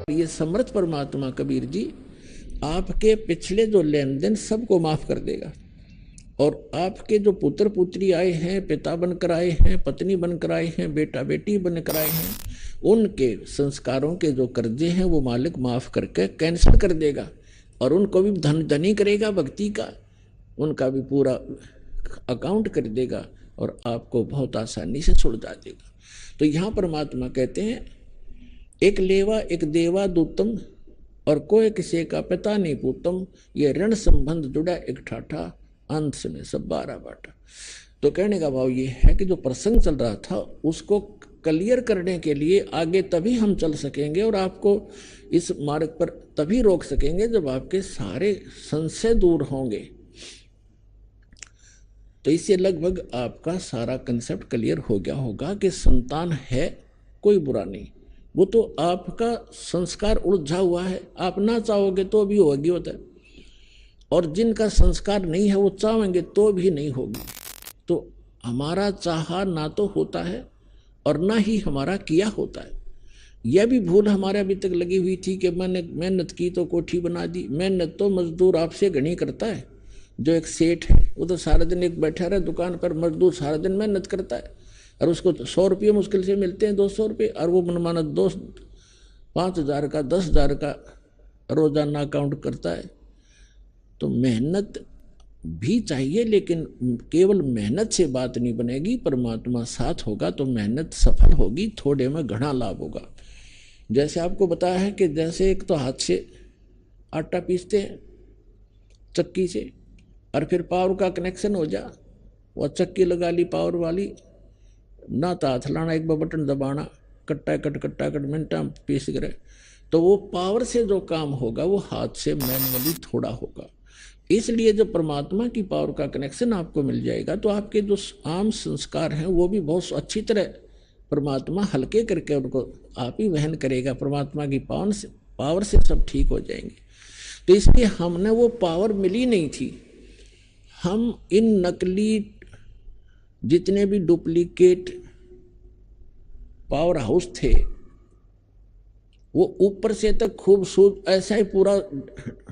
ये समर्थ परमात्मा कबीर जी आपके पिछले जो लेन देन सबको माफ कर देगा, और आपके जो पुत्र पुत्री आए हैं, पिता बनकर आए हैं, पत्नी बनकर आए हैं, बेटा बेटी बनकर आए हैं, उनके संस्कारों के जो कर्जे हैं वो मालिक माफ करके कैंसिल कर देगा, और उनको भी धनी करेगा भक्ति का, उनका भी पूरा अकाउंट कर देगा और आपको बहुत आसानी से सुलझा देगा। तो यहाँ परमात्मा कहते हैं एक लेवा एक देवा दूतम, और कोई किसी का पिता नहीं पूतम, ये ऋण संबंध जुड़ा एक ठाठा, अंत में सब 12 बाटा। तो कहने का भाव ये है कि जो प्रसंग चल रहा था उसको क्लियर करने के लिए आगे तभी हम चल सकेंगे और आपको इस मार्ग पर तभी रोक सकेंगे जब आपके सारे संशय दूर होंगे। तो इससे लगभग आपका सारा कंसेप्ट क्लियर हो गया होगा कि संतान है कोई बुरा नहीं, वो तो आपका संस्कार उलझा हुआ है, आप ना चाहोगे तो भी होगी होता है, और जिनका संस्कार नहीं है वो चाहेंगे तो भी नहीं होगी। तो हमारा चाहा ना तो होता है और ना ही हमारा किया होता है। यह भी भूल हमारे अभी तक लगी हुई थी कि मैंने मेहनत की तो कोठी बना दी। मेहनत तो मजदूर आपसे घनी करता है। जो एक सेठ है वो तो सारा दिन एक बैठा रहे दुकान पर, मजदूर सारा दिन मेहनत करता है और उसको 100 रुपये मुश्किल से मिलते हैं, 200 रुपये, और वो मनमाना 5,000 का 10,000 का रोजाना अकाउंट करता है। तो मेहनत भी चाहिए, लेकिन केवल मेहनत से बात नहीं बनेगी, परमात्मा साथ होगा तो मेहनत सफल होगी, थोड़े में घना लाभ होगा। जैसे आपको बताया है कि जैसे एक तो हाथ से आटा पीसते हैं चक्की से, और फिर पावर का कनेक्शन हो जा, वह चक्की लगा ली पावर वाली, ना तो हाथ लाना, एक बटन दबाना, कट्टा कट मिनटा पीस करे, तो वो पावर से जो काम होगा वो हाथ से मैनुअली थोड़ा होगा। इसलिए जब परमात्मा की पावर का कनेक्शन आपको मिल जाएगा तो आपके जो आम संस्कार हैं वो भी बहुत अच्छी तरह परमात्मा हल्के करके उनको आप ही वहन करेगा। परमात्मा की पावर से सब ठीक हो जाएंगे। तो इसलिए हमने वो पावर मिली नहीं थी। हम इन नकली जितने भी डुप्लीकेट पावर हाउस थे वो ऊपर से तक खूबसूरत ऐसा ही पूरा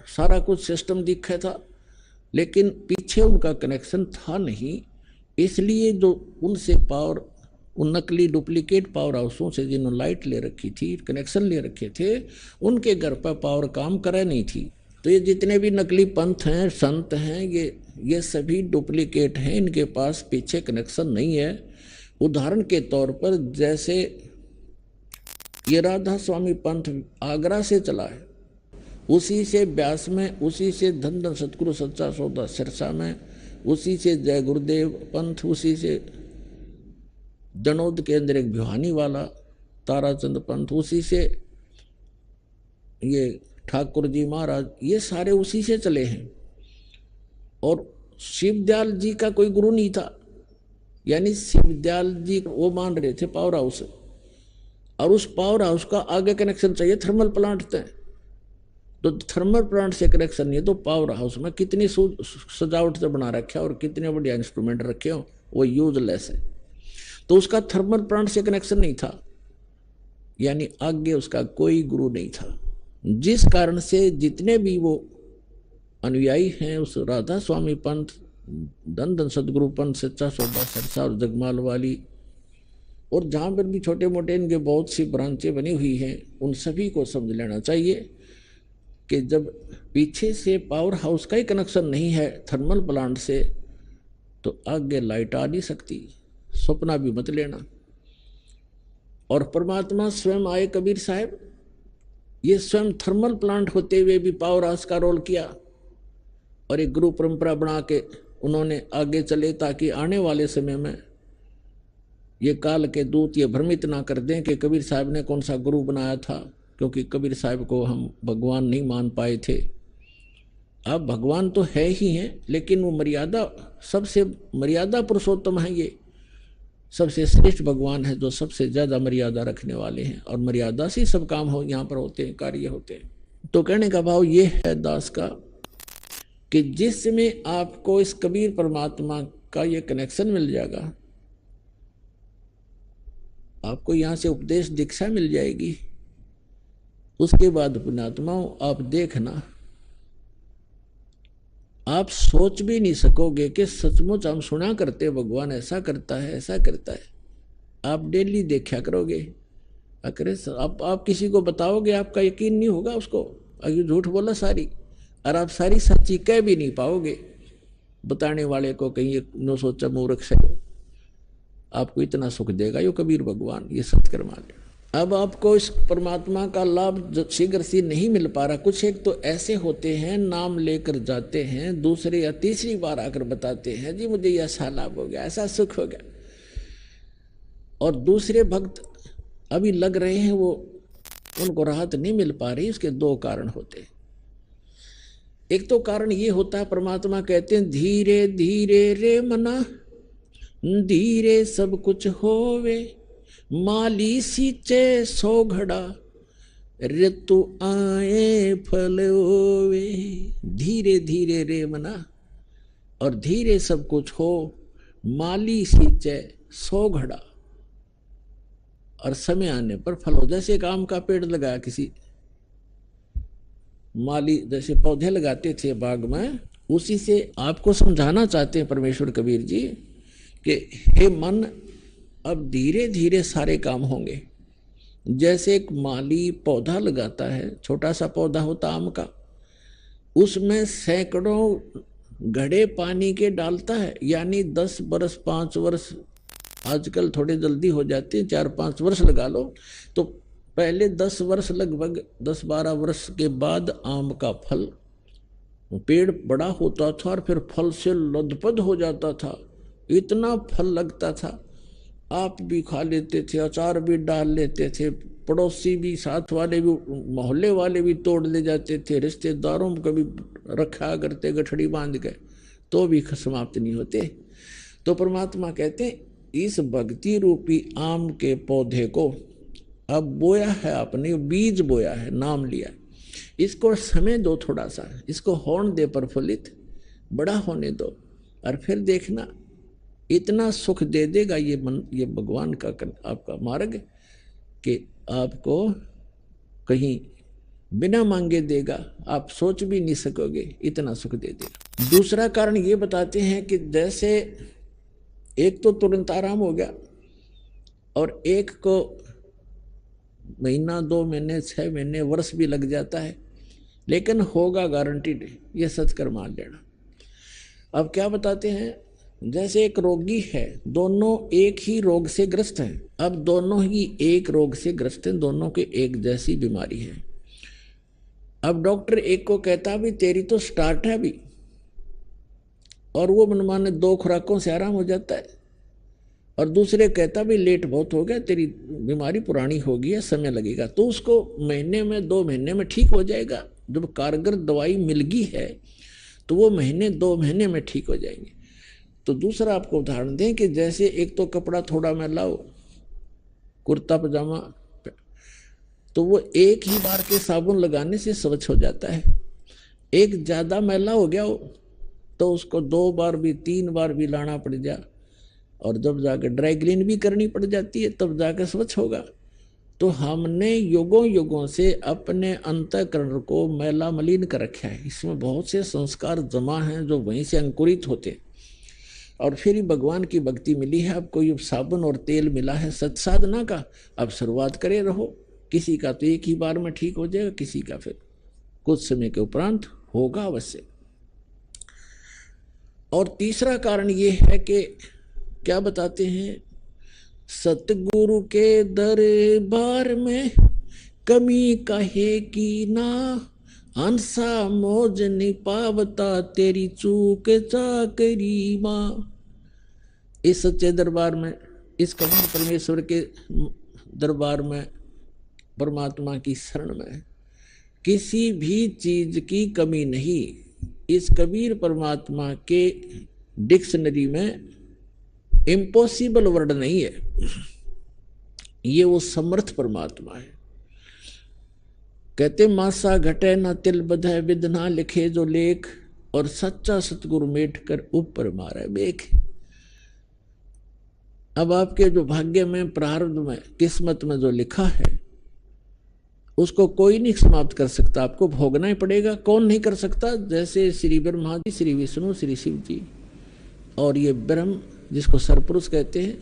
सारा कुछ सिस्टम दिखा था, लेकिन पीछे उनका कनेक्शन था नहीं। इसलिए जो उनसे पावर, उन नकली डुप्लीकेट पावर हाउसों से जिन्होंने लाइट ले रखी थी, कनेक्शन ले रखे थे, उनके घर पर पावर काम करे नहीं थी। तो ये जितने भी नकली पंथ हैं, संत हैं, ये सभी डुप्लीकेट हैं, इनके पास पीछे कनेक्शन नहीं है। उदाहरण के तौर पर जैसे ये राधा स्वामी पंथ आगरा से चला है, उसी से ब्यास में, उसी से धन धन सतगुरु सच्चा सौदा सिरसा में, उसी से जय गुरुदेव पंथ, उसी से जनोद के अंदर एक भिवानी वाला ताराचंद पंथ, उसी से ये ठाकुर जी महाराज, ये सारे उसी से चले हैं। और शिवदयाल जी का कोई गुरु नहीं था, यानी शिवदयाल जी वो मान रहे थे पावर हाउस, और उस पावर हाउस का आगे कनेक्शन चाहिए थर्मल प्लांट से। तो थर्मल प्लांट से कनेक्शन नहीं है तो पावर हाउस में कितनी सजावट से बना रखे और कितने बढ़िया इंस्ट्रूमेंट रखे हो, वो यूजलेस है। तो उसका थर्मल प्लांट से कनेक्शन नहीं था, यानी आगे उसका कोई गुरु नहीं था। जिस कारण से जितने भी वो अनुयायी हैं उस राधा स्वामी पंथ, धन धन सदगुरु पंथ, सच्चा सौदा सिरसा और जगमाल वाली, और जहाँ पर भी छोटे मोटे इनके बहुत सी ब्रांचें बनी हुई हैं, उन सभी को समझ लेना चाहिए कि जब पीछे से पावर हाउस का ही कनेक्शन नहीं है थर्मल प्लांट से, तो आगे लाइट आ नहीं सकती, सपना भी मत लेना। और परमात्मा स्वयं आए कबीर साहब, ये स्वयं थर्मल प्लांट होते हुए भी पावर हाउस का रोल किया, और एक गुरु परंपरा बना के उन्होंने आगे चले, ताकि आने वाले समय में ये काल के दूत ये भ्रमित ना कर दें कि कबीर साहब ने कौन सा गुरु बनाया था, क्योंकि कबीर साहब को हम भगवान नहीं मान पाए थे। अब भगवान तो है ही हैं, लेकिन वो मर्यादा, सबसे मर्यादा पुरुषोत्तम है, ये सबसे श्रेष्ठ भगवान है जो सबसे ज़्यादा मर्यादा रखने वाले हैं, और मर्यादा से सब काम हो यहाँ पर होते हैं, कार्य होते हैं। तो कहने का भाव ये है दास का कि जिसमें आपको इस कबीर परमात्मा का ये कनेक्शन मिल जाएगा, आपको यहाँ से उपदेश दीक्षा मिल जाएगी, उसके बाद पुण्यात्माओं आप देखना, आप सोच भी नहीं सकोगे कि सचमुच हम सुना करते भगवान ऐसा करता है ऐसा करता है। आप डेली देखा करोगे, अरे आप किसी को बताओगे आपका यकीन नहीं होगा उसको, अगर झूठ बोला सारी, और आप सारी सच्ची कह भी नहीं पाओगे बताने वाले को, कहीं नो सोचा मूर्ख से। आपको इतना सुख देगा यो कबीर भगवान, ये सत्कर्म मान। अब आपको इस परमात्मा का लाभ शीघ्र से नहीं मिल पा रहा। कुछ एक तो ऐसे होते हैं नाम लेकर जाते हैं, दूसरे या तीसरी बार आकर बताते हैं जी मुझे ऐसा लाभ हो गया ऐसा सुख हो गया, और दूसरे भक्त अभी लग रहे हैं वो उनको राहत नहीं मिल पा रही। उसके दो कारण होते हैं। एक तो कारण ये होता है, परमात्मा कहते हैं धीरे धीरे रे मना धीरे सब कुछ होवे, माली सींचे सो घड़ा ऋतु आए फल होवे। धीरे धीरे रे मना, और धीरे सब कुछ हो, माली सींचे सो घड़ा, और समय आने पर फल हो। जैसे एक आम का पेड़ लगाया किसी माली, जैसे पौधे लगाते थे बाग में, उसी से आपको समझाना चाहते हैं परमेश्वर कबीर जी कि हे मन अब धीरे धीरे सारे काम होंगे। जैसे एक माली पौधा लगाता है, छोटा सा पौधा होता आम का, उसमें सैकड़ों घड़े पानी के डालता है, यानी 10 वर्ष 5 वर्ष, आजकल थोड़े जल्दी हो जाते हैं 4-5 वर्ष लगा लो, तो पहले 10 वर्ष लगभग 10-12 वर्ष के बाद आम का फल, पेड़ बड़ा होता था और फिर फल से लदपद हो जाता था, इतना फल लगता था, आप भी खा लेते थे, अचार भी डाल लेते थे, पड़ोसी भी, साथ वाले भी, मोहल्ले वाले भी तोड़ ले जाते थे, रिश्तेदारों को भी रखा करते गठड़ी बांध के, तो भी समाप्त नहीं होते। तो परमात्मा कहते हैं इस भक्ति रूपी आम के पौधे को अब बोया है आपने, बीज बोया है, नाम लिया, इसको समय दो थोड़ा सा, इसको होने दे प्रफुल्लित, बड़ा होने दो, और फिर देखना इतना सुख दे देगा ये भगवान का आपका मार्ग कि आपको कहीं बिना मांगे देगा, आप सोच भी नहीं सकोगे, इतना सुख दे देगा। दूसरा कारण ये बताते हैं कि जैसे एक तो तुरंत आराम हो गया, और एक को महीना 2 महीने 6 महीने वर्ष भी लग जाता है, लेकिन होगा गारंटीड, ये सत्कर्म मान लेना। अब क्या बताते हैं, जैसे एक रोगी है, दोनों एक ही रोग से ग्रस्त हैं, अब दोनों ही एक रोग से ग्रस्त हैं, दोनों के एक जैसी बीमारी है। अब डॉक्टर एक को कहता भी तेरी तो स्टार्ट है अभी, और वो मनमाने 2 खुराकों से आराम हो जाता है, और दूसरे कहता भी लेट बहुत हो गया, तेरी बीमारी पुरानी हो गई है, समय लगेगा, तो उसको महीने में 2 महीने में ठीक हो जाएगा। जब कारगर दवाई मिल गई है तो वो महीने 2 महीने में ठीक हो जाएंगे। तो दूसरा आपको उदाहरण दें कि जैसे एक तो कपड़ा थोड़ा मैला हो, कुर्ता पजामा, तो वो एक ही बार के साबुन लगाने से स्वच्छ हो जाता है। एक ज़्यादा मैला हो गया हो तो उसको 2 बार भी 3 बार भी लाना पड़ जा, और जब जाकर ड्राई क्लीन भी करनी पड़ जाती है, तब जाकर स्वच्छ होगा। तो हमने युगों युगों से अपने अंतःकरण को मैला मलिन कर रखा है, इसमें बहुत से संस्कार जमा हैं जो वहीं से अंकुरित होते हैं, और फिर ही भगवान की भक्ति मिली है। आपको ये साबुन और तेल मिला है सत साधना का, अब शुरुआत करे रहो। किसी का तो एक ही बार में ठीक हो जाएगा, किसी का फिर कुछ समय के उपरांत होगा अवश्य। और तीसरा कारण ये है कि क्या बताते हैं, सतगुरु के दरबार में कमी कहे की ना, हंसा मौज नहीं पावता तेरी चूक चाकरी माँ। इस सच्चे दरबार में, इस कबीर परमेश्वर के दरबार में, परमात्मा की शरण में किसी भी चीज की कमी नहीं। इस कबीर परमात्मा के डिक्शनरी में इम्पॉसिबल वर्ड नहीं है, ये वो समर्थ परमात्मा है। कहते मासा घटे न तिल बधे विद ना लिखे जो लेख, और सच्चा सतगुरु मेट कर ऊपर मारे बेख। अब आपके जो भाग्य में, प्रारब्ध में, किस्मत में जो लिखा है, उसको कोई नहीं समाप्त कर सकता, आपको भोगना ही पड़ेगा। कौन नहीं कर सकता? जैसे श्री ब्रह्मा जी, श्री विष्णु, श्री शिव जी, और ये ब्रह्म जिसको सरपुरुष कहते हैं,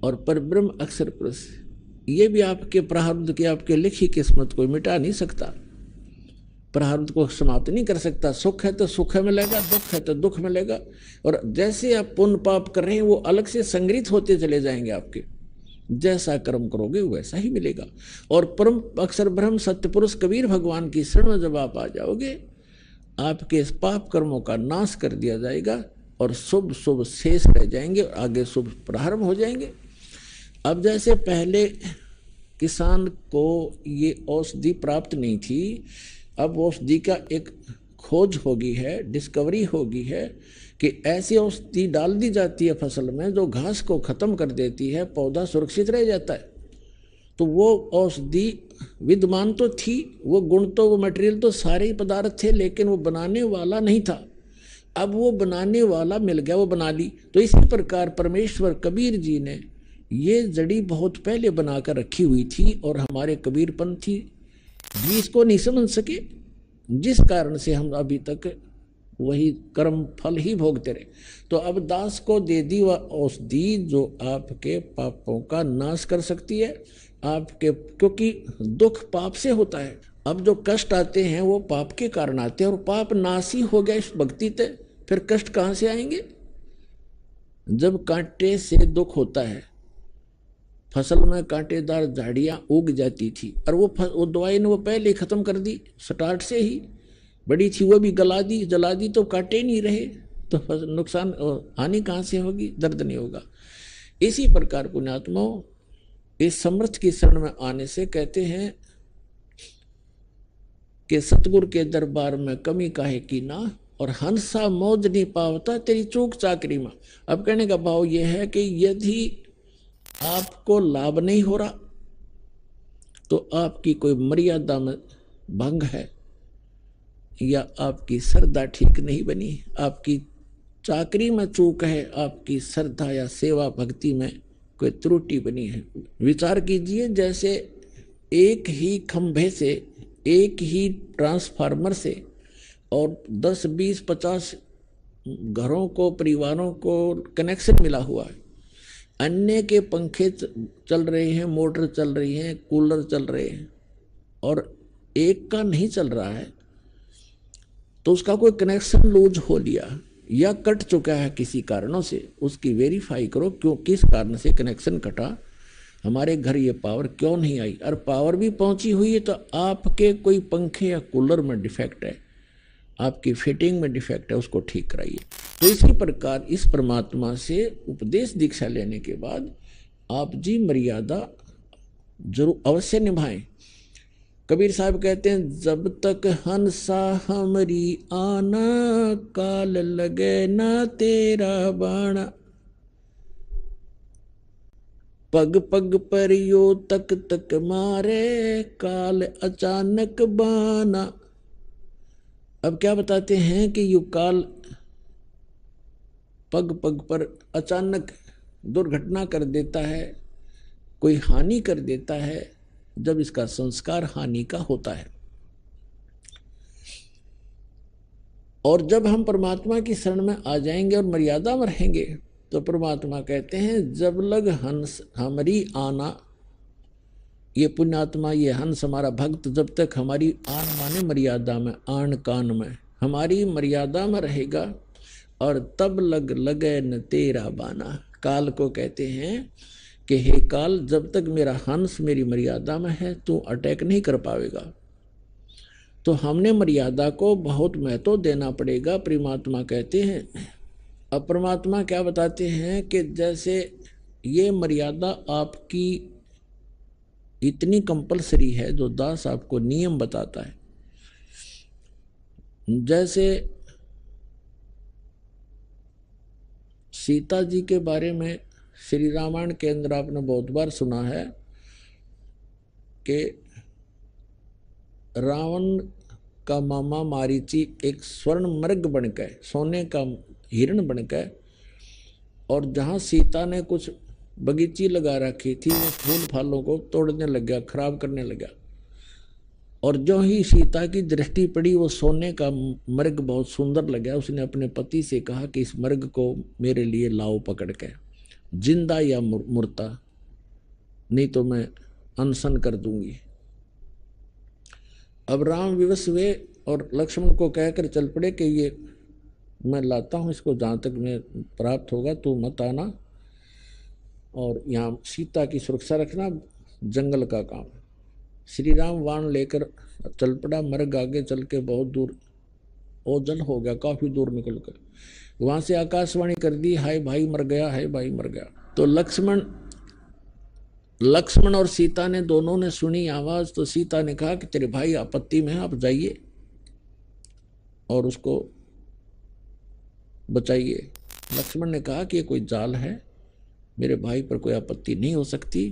और परब्रह्म अक्षर पुरुष, ये भी आपके प्रारब्ध की, आपके लिखी किस्मत को मिटा नहीं सकता, प्रारब्ध को समाप्त नहीं कर सकता। सुख है तो सुख मिलेगा, दुख है तो दुख मिलेगा। और जैसे आप पुण्य पाप कर रहे हैं वो अलग से संग्रहित होते चले जाएंगे आपके, जैसा कर्म करोगे वैसा ही मिलेगा। और परम अक्षर ब्रह्म सत्य पुरुष कबीर भगवान की शरण में जब आप आ जाओगे, आपके इस पाप कर्मों का नाश कर दिया जाएगा और शुभ शुभ शेष रह जाएंगे और आगे शुभ प्रारंभ हो जाएंगे। अब जैसे पहले किसान को ये औषधि प्राप्त नहीं थी, अब औषधि का एक खोज होगी है, डिस्कवरी होगी है कि ऐसी औषधि डाल दी जाती है फसल में जो घास को खत्म कर देती है, पौधा सुरक्षित रह जाता है। तो वो औषधि विद्यमान तो थी, वो गुण तो, वो मटेरियल तो सारे ही पदार्थ थे, लेकिन वो बनाने वाला नहीं था। अब वो बनाने वाला मिल गया, वो बना ली। तो इसी प्रकार परमेश्वर कबीर जी ने ये जड़ी बहुत पहले बनाकर रखी हुई थी और हमारे कबीरपंथी भी इसको नहीं समझ सके, जिस कारण से हम अभी तक वही कर्म फल ही भोगते रहे। तो अब दास को दे दी वह औषधि जो आपके पापों का नाश कर सकती है आपके, क्योंकि दुख पाप से होता है। अब जो कष्ट आते हैं वो पाप के कारण आते हैं, और पाप नाश ही हो गया इस भक्ति से, फिर कष्ट कहाँ से आएंगे? जब कांटे से दुख होता है, फसल में कांटेदार झाड़ियां उग जाती थी और वो दवाई ने वो पहले खत्म कर दी, स्टार्ट से ही बड़ी थी वो भी गला दी, जला दी, तो कांटे नहीं रहे, तो नुकसान हानि कहाँ से होगी? दर्द नहीं होगा। इसी प्रकार पुण्यात्माओं, इस समर्थ की शरण में आने से कहते हैं कि सतगुरु के दरबार में कमी काहे की ना, और हंसा मौज नहीं पावता तेरी चूक चाकरी में। अब कहने का भाव यह है कि यदि आपको लाभ नहीं हो रहा तो आपकी कोई मर्यादा में भंग है, या आपकी श्रद्धा ठीक नहीं बनी, आपकी चाकरी में चूक है, आपकी श्रद्धा या सेवा भक्ति में कोई त्रुटि बनी है। विचार कीजिए, जैसे एक ही खंभे से, एक ही ट्रांसफार्मर से और 10, 20, 50 घरों को, परिवारों को कनेक्शन मिला हुआ है, अन्य के पंखे चल रहे हैं, मोटर चल रही हैं, कूलर चल रहे हैं, और एक का नहीं चल रहा है, तो उसका कोई कनेक्शन लूज हो लिया या कट चुका है किसी कारणों से, उसकी वेरीफाई करो क्यों, किस कारण से कनेक्शन कटा, हमारे घर ये पावर क्यों नहीं आई। और पावर भी पहुंची हुई है तो आपके कोई पंखे या कूलर में डिफेक्ट है, आपकी फिटिंग में डिफेक्ट है, उसको ठीक कराइए। तो इसी प्रकार इस परमात्मा से उपदेश दीक्षा लेने के बाद आप जी मर्यादा जरूर अवश्य निभाएं। कबीर साहब कहते हैं, जब तक हंसा हमरी आना, काल लगे ना तेरा बाणा, पग पग पर यो तक तक मारे, काल अचानक बाना। अब क्या बताते हैं कि यु काल पग पग पर अचानक दुर्घटना कर देता है, कोई हानि कर देता है, जब इसका संस्कार हानि का होता है। और जब हम परमात्मा की शरण में आ जाएंगे और मर्यादा में रहेंगे तो परमात्मा कहते हैं, जब लग हंस हमारी आना, ये पुण्यात्मा, ये हंस हमारा भक्त जब तक हमारी आन माने मर्यादा में, आन कान में हमारी मर्यादा में रहेगा, और तब लग लगे न तेरा बाना। काल को कहते हैं कि हे काल, जब तक मेरा हंस मेरी मर्यादा में है तू अटैक नहीं कर पाएगा। तो हमने मर्यादा को बहुत महत्व देना पड़ेगा, परमात्मा कहते हैं। अब परमात्मा क्या बताते हैं कि जैसे ये मर्यादा आपकी इतनी कंपलसरी है, जो दास आपको नियम बताता है, जैसे सीता जी के बारे में श्री रामायण के अंदर आपने बहुत बार सुना है कि रावण का मामा मारीची एक स्वर्ण मृग बनकर, सोने का हिरण बनकर, और जहाँ सीता ने कुछ बगीची लगा रखी थी, वो फूल फालों को तोड़ने लग गया, खराब करने लगा। और जो ही सीता की दृष्टि पड़ी वो सोने का मृग बहुत सुंदर लगा, उसने अपने पति से कहा कि इस मृग को मेरे लिए लाओ पकड़ के, जिंदा या मुर्दा, नहीं तो मैं अनशन कर दूंगी। अब राम विवश हुए और लक्ष्मण को कहकर चल पड़े कि ये मैं लाता हूँ, इसको जहाँ तक मैं प्राप्त होगा तो मत आना, और यहाँ सीता की सुरक्षा रखना, जंगल का काम। श्री राम वाण लेकर चल पड़ा। मर्ग आगे चल के बहुत दूर ओझल हो गया, काफी दूर निकल कर वहां से आकाशवाणी कर दी, हाय भाई मर गया, हाय भाई मर गया। तो लक्ष्मण और सीता ने दोनों ने सुनी आवाज। तो सीता ने कहा कि तेरे भाई आपत्ति में है, आप जाइए और उसको बचाइए। लक्ष्मण ने कहा कि ये कोई जाल है, मेरे भाई पर कोई आपत्ति नहीं हो सकती,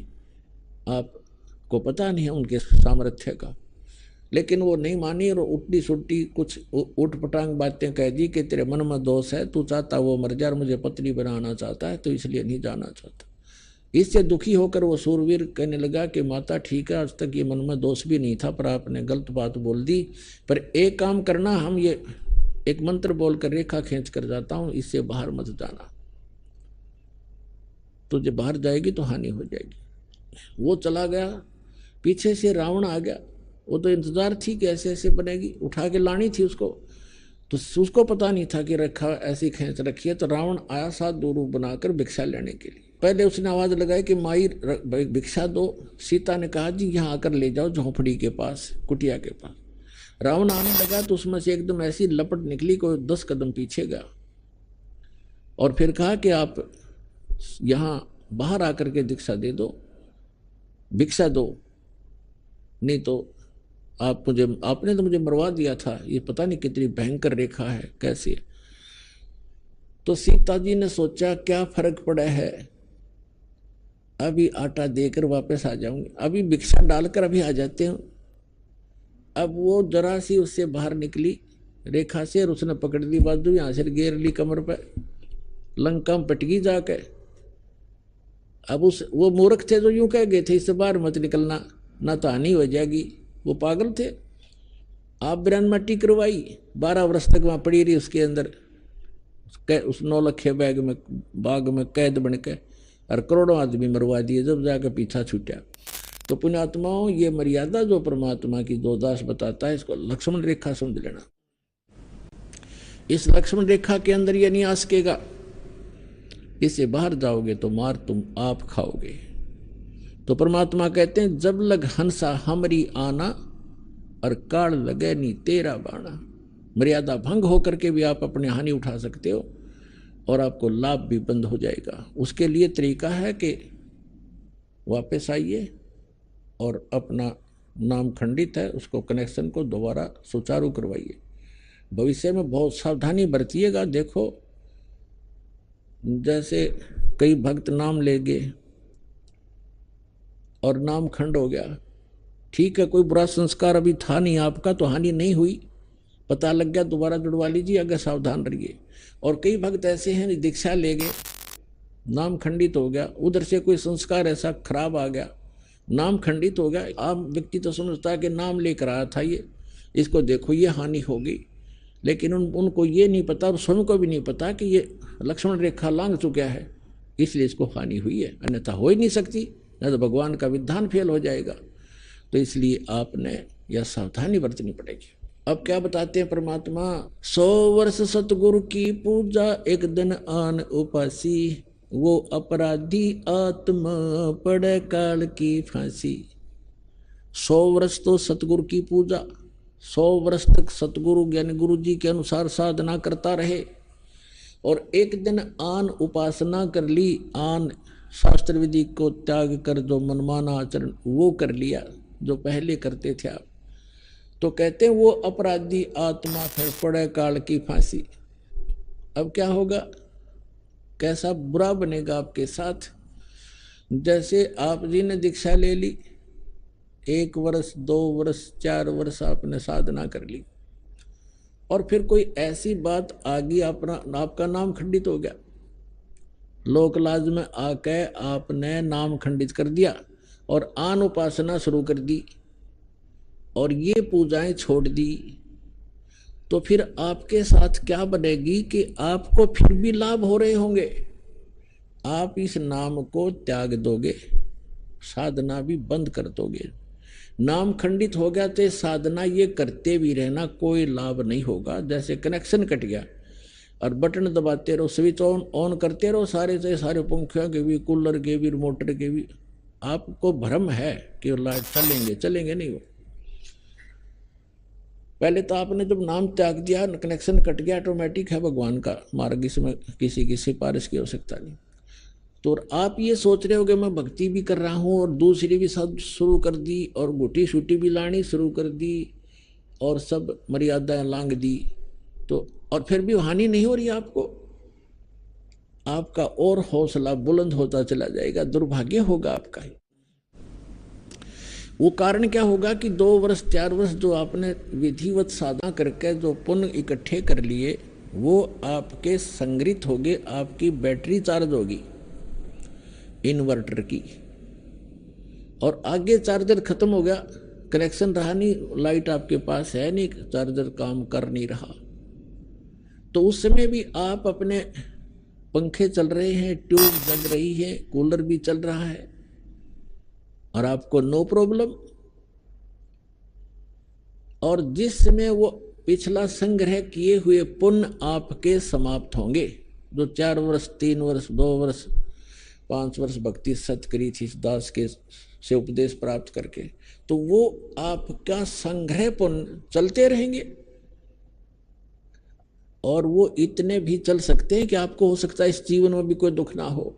आपको पता नहीं है उनके सामर्थ्य का। लेकिन वो नहीं मानी और उल्टी सुट्टी कुछ उठ पटांग बातें कह दी कि तेरे मन में दोष है, तू चाहता वो मर जा, मुझे पत्नी बनाना चाहता है, तो इसलिए नहीं जाना चाहता। इससे दुखी होकर वो सूरवीर कहने लगा कि माता ठीक है, आज तक ये मन में दोष भी नहीं था, पर आपने गलत बात बोल दी। पर एक काम करना, हम ये एक मंत्र बोलकर रेखा खींच कर जाता हूं, इससे बाहर मत जाना, तुझे बाहर जाएगी तो हानि हो जाएगी। वो चला गया, पीछे से रावण आ गया। वो तो इंतजार थी कि ऐसे ऐसे बनेगी, उठा के लानी थी उसको, तो उसको पता नहीं था कि रेखा ऐसी खींच रखी है। तो रावण आया साथ दो रूप बनाकर भिक्षा लेने के लिए। पहले उसने आवाज लगाई कि माई भिक्षा दो। सीता ने कहा जी यहाँ आकर ले जाओ, झोंपड़ी के पास, कुटिया के पास। रावण आने लगा तो उसमें से एकदम ऐसी लपट निकली, कोई 10 कदम पीछे गया और फिर कहा कि आप यहाँ बाहर आकर के भिक्षा दे दो, भिक्षा दो, नहीं तो आपने तो मुझे मरवा दिया था। ये पता नहीं कितनी भयंकर रेखा है, कैसी है। तो सीता जी ने सोचा क्या फर्क पड़ा है, अभी आटा देकर वापस आ जाऊंगी, अभी भिक्षा डालकर अभी आ जाते हैं। अब वो जरा सी उससे बाहर निकली रेखा से और उसने पकड़ ली बाजू, यहां से घेर ली कमर पे, लंका में पटकी जाके। अब वो मूर्ख थे जो यूं कह गए थे इससे बाहर मत निकलना, ना तो हानि हो जाएगी। वो पागल थे। आप बिरान मट्टी करवाई, 12 वर्ष तक वहां पड़ी रही उसके अंदर, उस 9 लखे बाग में कैद बन के, और करोड़ों आदमी मरवा दिए, जब जाकर पीछा छूटा। तो पुण्यात्माओं, ये मर्यादा जो परमात्मा की दो दास बताता है, इसको लक्ष्मण रेखा समझ लेना। इस लक्ष्मण रेखा के अंदर ये नहीं आ सकेगा, इससे बाहर जाओगे तो मार तुम आप खाओगे। तो परमात्मा कहते हैं जब लग हंसा हमरी आना, और काल लगे नी तेरा बाणा। मर्यादा भंग होकर के भी आप अपनी हानि उठा सकते हो और आपको लाभ भी बंद हो जाएगा। उसके लिए तरीका है कि वापस आइए और अपना नाम खंडित है उसको कनेक्शन को दोबारा सुचारू करवाइए। भविष्य में बहुत सावधानी बरतिएगा। देखो जैसे कई भक्त नाम लेंगे और नाम खंड हो गया, ठीक है, कोई बुरा संस्कार अभी था नहीं आपका तो हानि नहीं हुई, पता लग गया, दोबारा जुड़वा लीजिए, अगर सावधान रहिए। और कई भक्त ऐसे हैं दीक्षा ले गए, नाम खंडित हो गया, उधर से कोई संस्कार ऐसा खराब आ गया, नाम खंडित हो गया। आम व्यक्ति तो समझता है कि नाम लेकर आया था ये, इसको देखो ये हानि होगी, लेकिन उनको ये नहीं पता, और स्वयं को भी नहीं पता कि ये लक्ष्मण रेखा लांघ चुका है, इसलिए इसको हानि हुई है, अन्यथा हो ही नहीं सकती, न तो भगवान का विधान फेल हो जाएगा। तो इसलिए आपने यह सावधानी बरतनी पड़ेगी। अब क्या बताते हैं परमात्मा, 100 वर्ष सतगुरु की पूजा, एक दिन आन उपासी, वो अपराधी आत्मा पड़े काल की फांसी। 100 वर्ष तो सतगुरु की पूजा, 100 वर्ष तक सतगुरु यानी गुरु जी के अनुसार साधना करता रहे, और एक दिन आन उपासना कर ली, आन शास्त्र विधि को त्याग कर जो मनमाना आचरण वो कर लिया जो पहले करते थे आप, तो कहते हैं वो अपराधी आत्मा फिर पड़े काल की फांसी। अब क्या होगा, कैसा बुरा बनेगा आपके साथ। जैसे आप जी ने दीक्षा ले ली, 1 वर्ष 2 वर्ष 4 वर्ष आपने साधना कर ली, और फिर कोई ऐसी बात आ गई, आपका नाम खंडित हो गया, लोक लाज में आके आपने नाम खंडित कर दिया और आन उपासना शुरू कर दी और ये पूजाएं छोड़ दी, तो फिर आपके साथ क्या बनेगी कि आपको फिर भी लाभ हो रहे होंगे। आप इस नाम को त्याग दोगे, साधना भी बंद कर दोगे। नाम खंडित हो गया तो साधना ये करते भी रहना कोई लाभ नहीं होगा। जैसे कनेक्शन कट गया और बटन दबाते रहो, स्विच ऑन करते रहो, सारे से सारे पंखियों के भी, कूलर के भी, मोटर के भी, आपको भ्रम है कि लाइट चलेंगे, चलेंगे नहीं। वो पहले तो आपने जब नाम त्याग दिया, कनेक्शन कट गया, ऑटोमेटिक है भगवान का मार्ग, इसमें किसी की सिफारिश की आवश्यकता नहीं। तो आप ये सोच रहे हो कि मैं भक्ति भी कर रहा हूँ और दूसरी भी सब शुरू कर दी और गुटी शूटी भी लानी शुरू कर दी और सब मर्यादाएं लांग दी, तो और फिर भी हानि नहीं हो रही आपको, आपका और हौसला बुलंद होता चला जाएगा, दुर्भाग्य होगा आपका। वो कारण क्या होगा कि 2 वर्ष 4 वर्ष जो आपने विधिवत साधना करके जो पुण्य इकट्ठे कर लिए वो आपके संग्रहित हो गए, आपकी बैटरी चार्ज होगी इन्वर्टर की, और आगे चार्जर खत्म हो गया, कनेक्शन रहा नहीं, लाइट आपके पास है नहीं, चार्जर काम कर नहीं रहा, तो उस समय भी आप अपने पंखे चल रहे हैं, ट्यूब जग रही है, कूलर भी चल रहा है और आपको नो प्रॉब्लम। और जिस समय वो पिछला संग्रह किए हुए पुण्य आपके समाप्त होंगे, जो 4 वर्ष 3 वर्ष 2 वर्ष 5 वर्ष भक्ति सत करी थी दास के से उपदेश प्राप्त करके, तो वो आपका संग्रह पुण्य चलते रहेंगे और वो इतने भी चल सकते हैं कि आपको हो सकता है इस जीवन में भी कोई दुख ना हो।